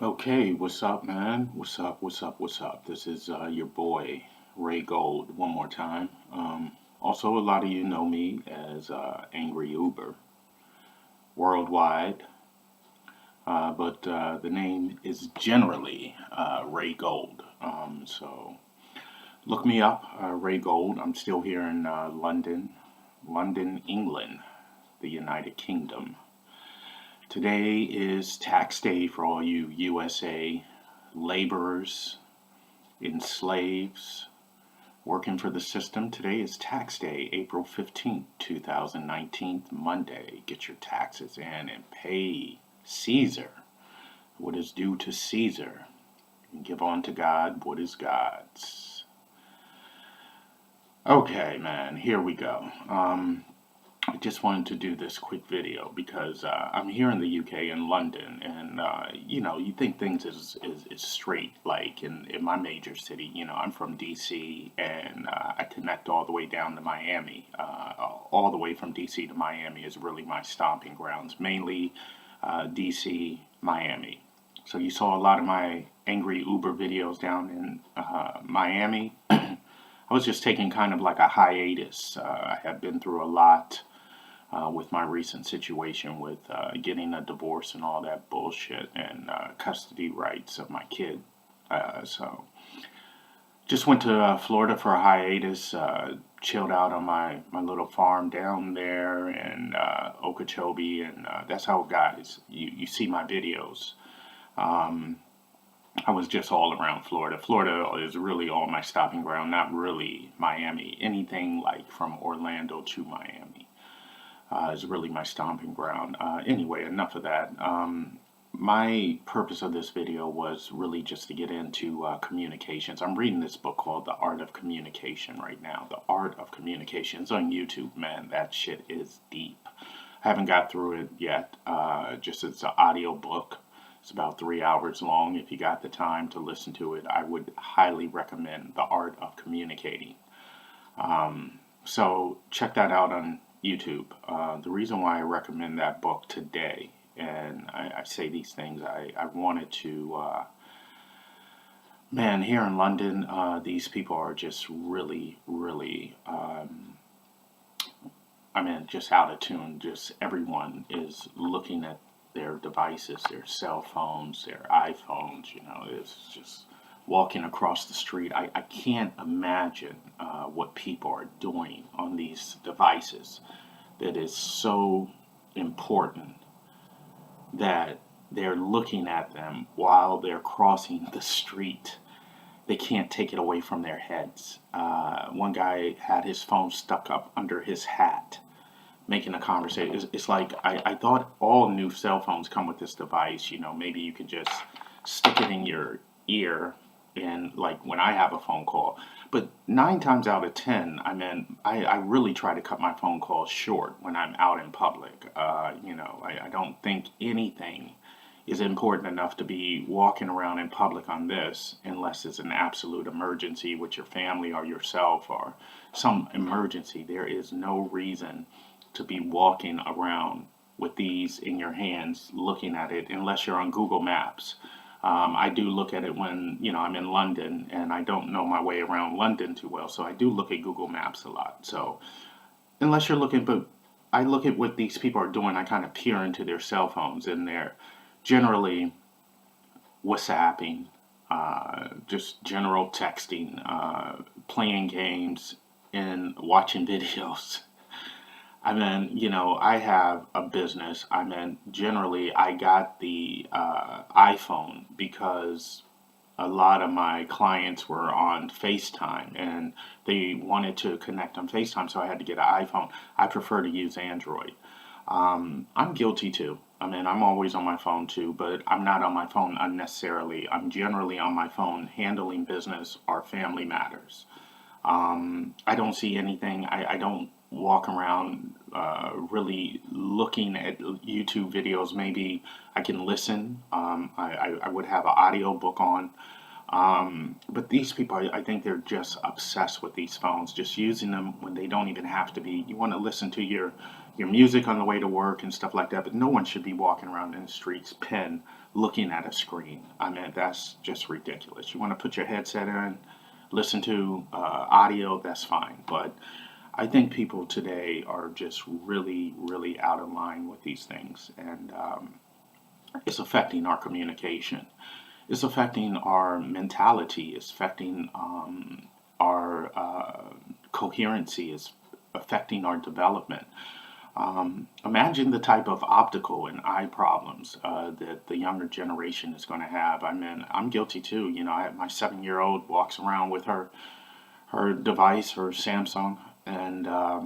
Okay, what's up, man? What's up? This is your boy, Ray Gold, one more time. Also, a lot of you know me as Angry Uber worldwide, but the name is generally Ray Gold. So look me up, Ray Gold. I'm still here in London, England, the United Kingdom. Today is tax day for all you USA laborers, enslaves, working for the system. Today is tax day, April 15th, 2019, Monday. Get your taxes in and pay Caesar what is due to Caesar and give unto God what is God's. Okay, man, here we go. I just wanted to do this quick video because I'm here in the UK in London, and you think things is straight like in my major city. I'm from DC, and I connect all the way down to Miami. All the way from DC to Miami is really my stomping grounds, mainly DC, Miami. So you saw a lot of my angry Uber videos down in Miami. I was just taking kind of like a hiatus. I have been through a lot with my recent situation with getting a divorce and all that bullshit and custody rights of my kid. So just went to Florida for a hiatus, chilled out on my little farm down there in Okeechobee, and that's how, guys, you see my videos. Um, I was just all around Florida. Florida is really all my stopping ground, not really Miami. Anything like from Orlando to Miami is really my stomping ground. Anyway, enough of that. My purpose of this video was really just to get into communications. I'm reading this book called The Art of Communication right now. The Art of Communication. It's on YouTube, man. That shit is deep. I haven't got through it yet. Just it's an audio book. It's about 3 hours long. If you got the time to listen to it, I would highly recommend The Art of Communicating. So check that out on YouTube. The reason why I recommend that book today, and I say these things, I wanted to, man, here in London, these people are just really, I mean, just out of tune. Just everyone is looking at their devices, their cell phones, their iPhones, it's just walking across the street. I can't imagine what people are doing on these devices that is so important that they're looking at them while they're crossing the street. They can't take it away from their heads. One guy had his phone stuck up under his hat making a conversation. It's like I thought all new cell phones come with this device. Maybe you could just stick it in your ear and like when I have a phone call. But 9 times out of 10, I really try to cut my phone calls short when I'm out in public. I don't think anything is important enough to be walking around in public on this unless it's an absolute emergency with your family or yourself or some emergency. There is no reason to be walking around with these in your hands looking at it unless you're on Google Maps. I do look at it when I'm in London and I don't know my way around London too well, so I do look at Google Maps a lot. So unless you're looking, but I look at what these people are doing. I kind of peer into their cell phones and they're generally WhatsApping, just general texting, playing games, and watching videos. I have a business. Generally, I got the iPhone because a lot of my clients were on FaceTime and they wanted to connect on FaceTime, so I had to get an iPhone. I prefer to use Android. I'm guilty too. I'm always on my phone too, but I'm not on my phone unnecessarily. I'm generally on my phone handling business or family matters. I don't see anything. I don't walk around really looking at YouTube videos. Maybe I can listen. I would have an audio book on. But these people, I think they're just obsessed with these phones, just using them when they don't even have to be. You want to listen to your music on the way to work and stuff like that. But no one should be walking around in the streets, looking at a screen. I mean, that's just ridiculous. You want to put your headset in, listen to audio, that's fine. But I think people today are just really, really out of line with these things, and it's affecting our communication. It's affecting our mentality. It's affecting our coherency. It's affecting our development. Imagine the type of optical and eye problems that the younger generation is going to have. I mean, I'm guilty too. You know, my 7-year-old walks around with her device, her Samsung, and I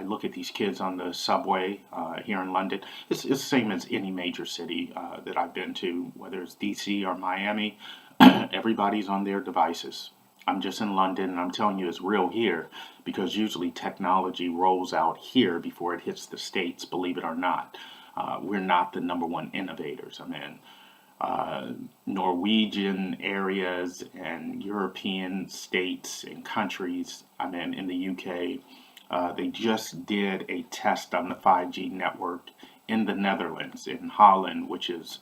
look at these kids on the subway here in London. It's the same as any major city that I've been to, whether it's DC or Miami. Everybody's on their devices. I'm just in London, and I'm telling you, it's real here because usually technology rolls out here before it hits the States, believe it or not. We're not the number one innovators. I mean, Norwegian areas and European states and countries, I mean, in the UK, they just did a test on the 5G network in the Netherlands, in Holland, which is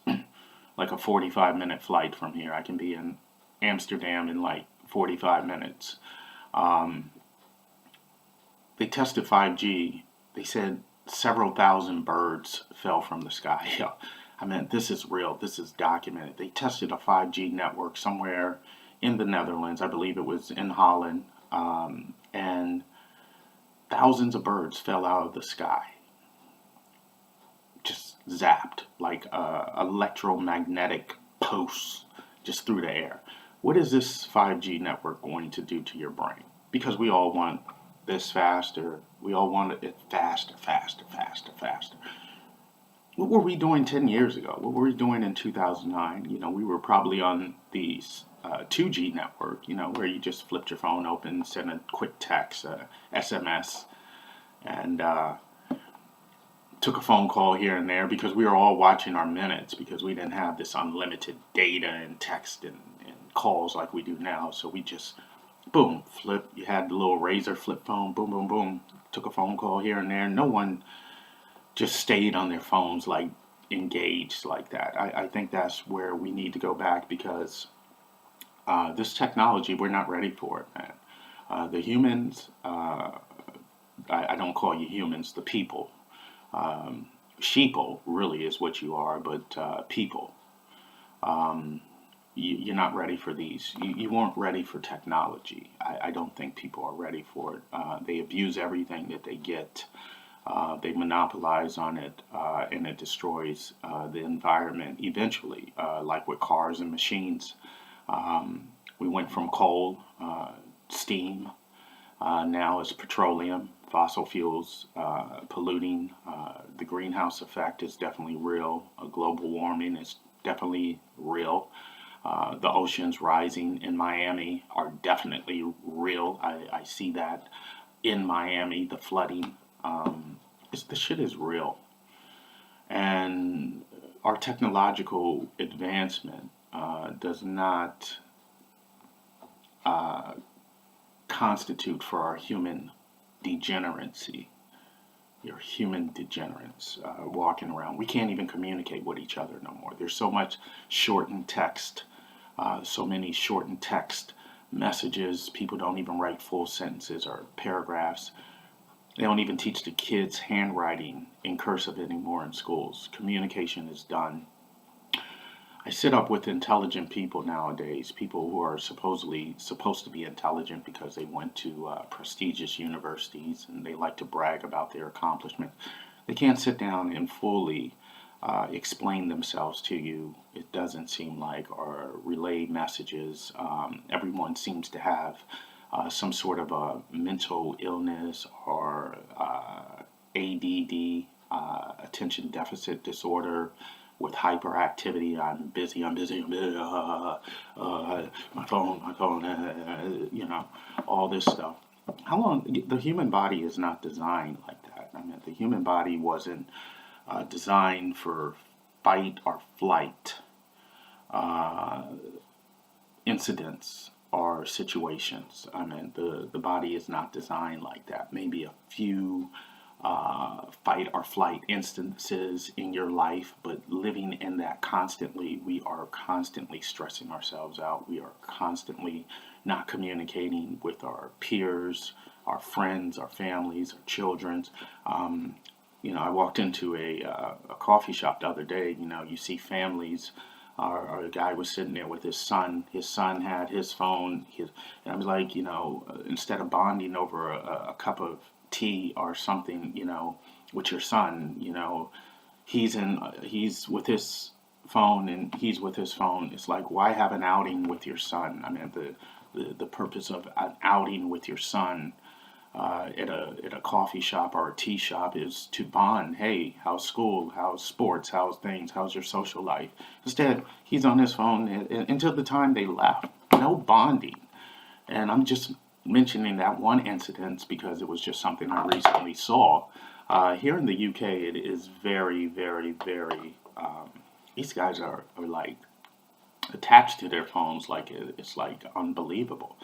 like a 45-minute flight from here. I can be in Amsterdam in like 45 minutes. They tested 5G. They said several thousand birds fell from the sky. I mean, this is real. This is documented. They tested a 5G network somewhere in the Netherlands. I believe it was in Holland. And thousands of birds fell out of the sky. Just zapped like electromagnetic pulse just through the air. What is this 5G network going to do to your brain? Because we all want this faster. We all want it faster, faster, faster, faster. What were we doing 10 years ago? What were we doing in 2009? You know, we were probably on the 2G network, you know, where you just flipped your phone open, sent a quick text, SMS, and took a phone call here and there because we were all watching our minutes because we didn't have this unlimited data and text and calls like we do now. So we just, boom, flip. You had the little razor flip phone, boom, boom, boom. Took a phone call here and there. No one just stayed on their phones like engaged like that. I think that's where we need to go back because this technology, we're not ready for it, man. The humans, I don't call you humans, the people. Sheeple really is what you are, but people. You're not ready for these. You weren't ready for technology. I don't think people are ready for it. They abuse everything that they get. They monopolize on it, and it destroys the environment eventually, like with cars and machines. We went from coal, steam, now it's petroleum, fossil fuels, polluting. The greenhouse effect is definitely real. Global warming is definitely real. The oceans rising in Miami are definitely real. I see that in Miami, the flooding. The shit is real. And our technological advancement does not constitute for our human degeneracy. Your human degenerates walking around. We can't even communicate with each other no more. There's so much shortened text, so many shortened text messages. People don't even write full sentences or paragraphs. They don't even teach the kids handwriting in cursive anymore in schools. Communication is done. I sit up with intelligent people nowadays, people who are supposed to be intelligent because they went to prestigious universities and they like to brag about their accomplishment. They can't sit down and fully explain themselves to you, it doesn't seem like, or relay messages. Everyone seems to have some sort of a mental illness or ADD, attention deficit disorder, with hyperactivity. I'm busy, my phone, all this stuff. How long? The human body is not designed like that. I mean, the human body wasn't designed for fight or flight incidents are situations. I mean, the body is not designed like that. Maybe a few fight or flight instances in your life, but living in that constantly, we are constantly stressing ourselves out. We are constantly not communicating with our peers, our friends, our families, our children. I walked into a coffee shop the other day. You see families. Our guy was sitting there with his son. His son had his phone. And I was like, instead of bonding over a cup of tea or something, with your son, he's with his phone and he's with his phone. It's like, why have an outing with your son? I mean, the purpose of an outing with your son at a coffee shop or a tea shop is to bond. Hey, how's school? How's sports? How's things? How's your social life? Instead, he's on his phone until the time they left. No bonding. And I'm just mentioning that one incident because it was just something I recently saw. Here in the UK, it is very, very, very. These guys are like attached to their phones, like it's like unbelievable.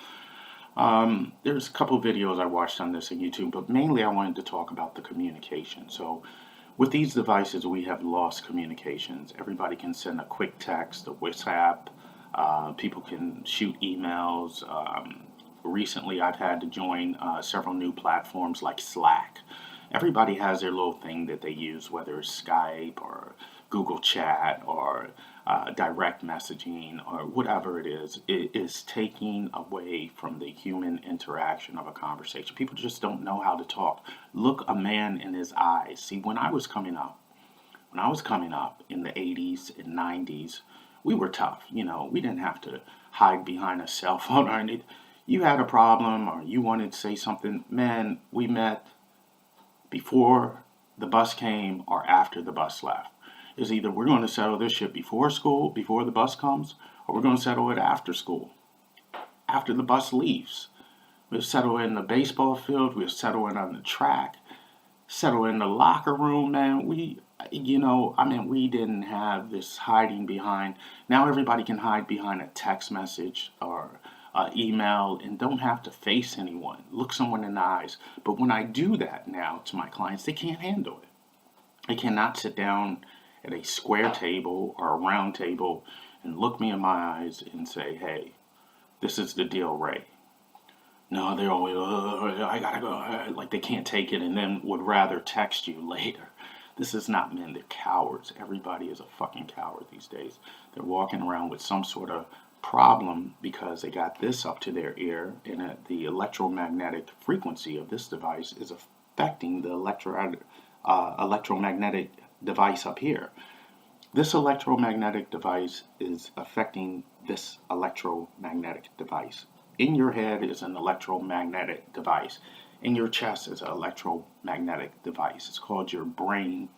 There's a couple of videos I watched on this on YouTube, but mainly I wanted to talk about the communication. So, with these devices, we have lost communications. Everybody can send a quick text, a WhatsApp. People can shoot emails. Recently, I've had to join several new platforms like Slack. Everybody has their little thing that they use, whether it's Skype or Google Chat or direct messaging or whatever it is taking away from the human interaction of a conversation. People just don't know how to talk. Look a man in his eyes. See, when I was coming up in the 80s and 90s, we were tough. We didn't have to hide behind a cell phone or anything. You had a problem or you wanted to say something, man, we met before the bus came or after the bus left. Is either we're going to settle this shit before school, before the bus comes, or we're going to settle it after school, after the bus leaves. We'll settle it in the baseball field, we'll settle it on the track, settle in the locker room, man. We didn't have this hiding behind. Now everybody can hide behind a text message or email and don't have to face anyone, look someone in the eyes. But when I do that now to my clients, they can't handle it. They cannot sit down at a square table or a round table and look me in my eyes and say, hey, this is the deal, Ray. No, they're always, I gotta go. Like they can't take it and then would rather text you later. This is not men, they're cowards. Everybody is a fucking coward these days. They're walking around with some sort of problem because they got this up to their ear and the electromagnetic frequency of this device is affecting the electromagnetic device up here. This electromagnetic device is affecting this electromagnetic device. In your head is an electromagnetic device. In your chest is an electromagnetic device. It's called your brain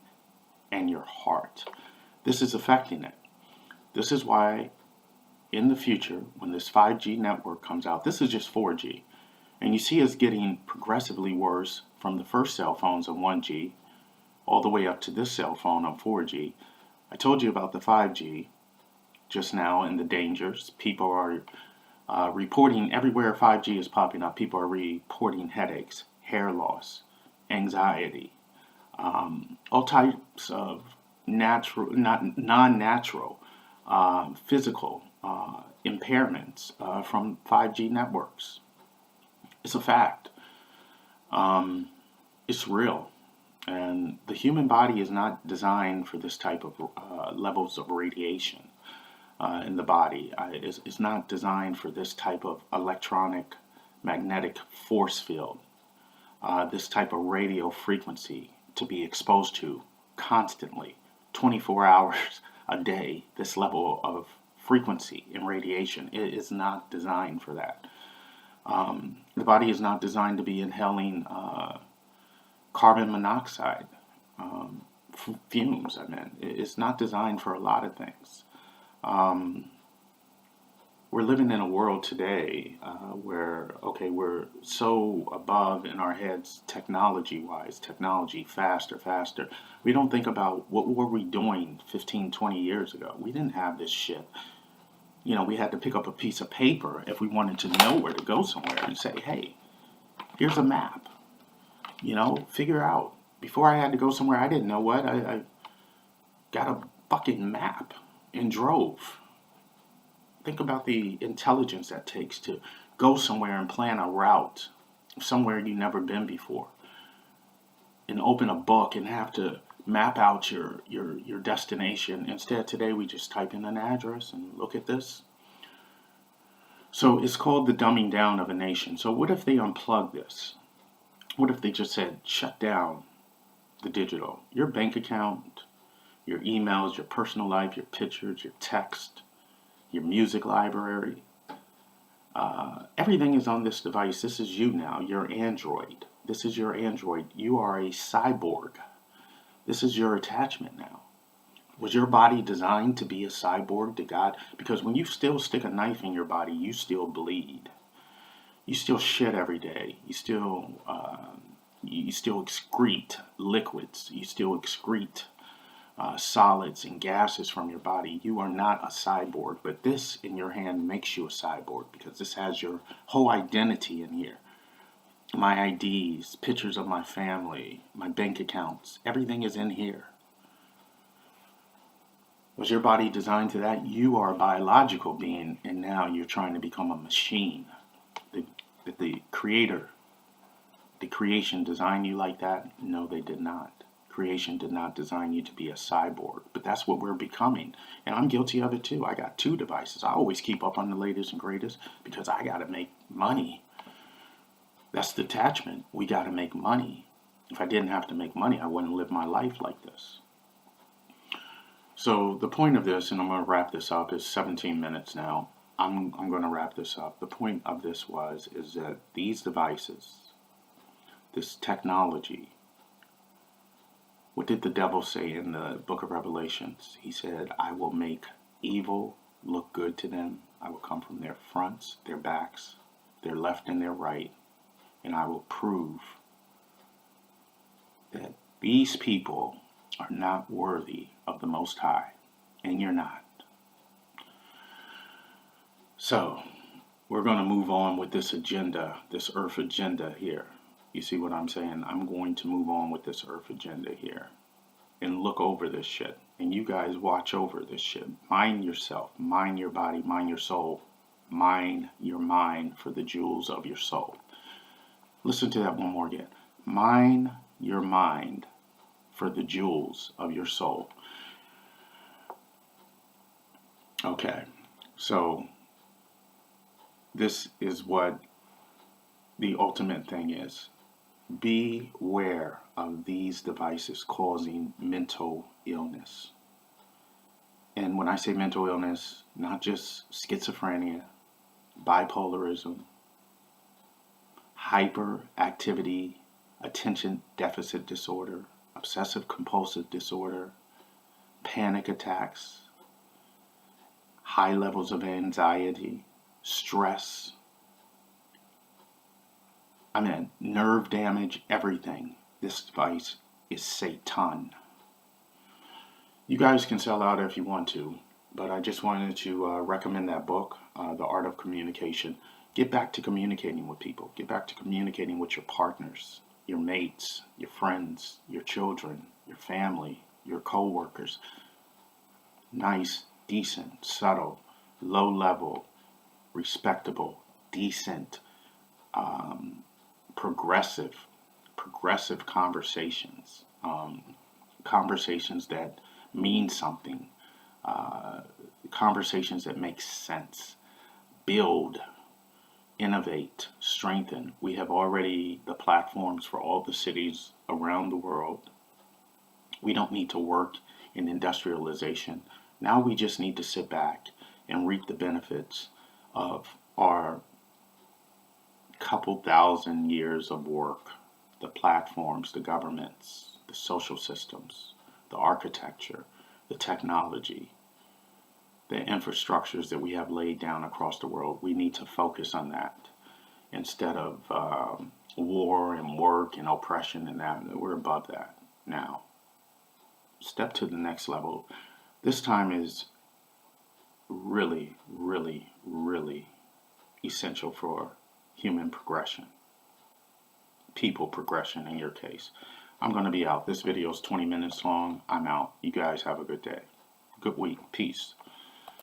and your heart. This is affecting it. This is why in the future, when this 5G network comes out, this is just 4G. And you see it's getting progressively worse from the first cell phones on 1G all the way up to this cell phone on 4G. I told you about the 5G just now and the dangers. People are reporting everywhere 5G is popping up. People are reporting headaches, hair loss, anxiety, all types of non-natural physical impairments from 5G networks. It's a fact. It's real. And the human body is not designed for this type of levels of radiation in the body. It's not designed for this type of electronic magnetic force field, this type of radio frequency to be exposed to constantly, 24 hours a day, this level of frequency in radiation. It is not designed for that. The body is not designed to be inhaling carbon monoxide fumes. It's not designed for a lot of things. We're living in a world today where, we're so above in our heads technology-wise, faster. We don't think about what were we doing 15, 20 years ago. We didn't have this shit. we had to pick up a piece of paper if we wanted to know where to go somewhere and say, hey, here's a map. Figure out. Before I had to go somewhere I didn't know what, I got a fucking map and drove. Think about the intelligence that takes to go somewhere and plan a route somewhere you've never been before, and open a book and have to map out your destination. Instead, today we just type in an address and look at this. So it's called the dumbing down of a nation. So what if they unplug this? What if they just said, shut down the digital? Your bank account, your emails, your personal life, your pictures, your text, your music library. Everything is on this device. This is you now. Your Android. This is your Android. You are a cyborg. This is your attachment now. Was your body designed to be a cyborg to God? Because when you still stick a knife in your body, you still bleed. You still shit every day. You still excrete liquids. You still excrete solids and gases from your body. You are not a cyborg, but this in your hand makes you a cyborg because this has your whole identity in here. My IDs, pictures of my family, my bank accounts, everything is in here. Was your body designed to that? You are a biological being, and now you're trying to become a machine. The creator, the creation designed you like that? No, they did not. Creation did not design you to be a cyborg, but that's what we're becoming. And I'm guilty of it too. I got 2 devices. I always keep up on the latest and greatest because I got to make money. That's the attachment. We got to make money. If I didn't have to make money, I wouldn't live my life like this. So the point of this, and I'm going to wrap this up, is 17 minutes now. I'm going to wrap this up. The point of this is that these devices, this technology, what did the devil say in the book of Revelations? He said, I will make evil look good to them. I will come from their fronts, their backs, their left and their right, and I will prove that these people are not worthy of the Most High, and you're not. So, we're going to move on with this agenda, this earth agenda here. You see what I'm saying? I'm going to move on with this earth agenda here and look over this shit. And you guys watch over this shit. Mind yourself, mind your body, mind your soul, mind your mind for the jewels of your soul. Listen to that one more again. Mind your mind for the jewels of your soul. Okay, so this is what the ultimate thing is. Beware of these devices causing mental illness. And when I say mental illness, not just schizophrenia, bipolarism, hyperactivity, attention deficit disorder, obsessive compulsive disorder, panic attacks, high levels of anxiety, stress, nerve damage, everything. This device is Satan. You guys can sell out if you want to, but I just wanted to recommend that book, The Art of Communication. Get back to communicating with people. Get back to communicating with your partners, your mates, your friends, your children, your family, your co-workers. Nice, decent, subtle, low level, respectable, decent, progressive conversations, conversations that mean something, conversations that make sense, build, innovate, strengthen. We have already the platforms for all the cities around the world. We don't need to work in industrialization. Now we just need to sit back and reap the benefits of our couple thousand years of work, the platforms, the governments, the social systems, the architecture, the technology, the infrastructures that we have laid down across the world. We need to focus on that instead of war and work and oppression and that. We're above that now. Step to the next level. This time is really, really, really essential for human progression, people progression in your case. I'm going to be out. This video is 20 minutes long. I'm out. You guys have a good day. Good week. Peace.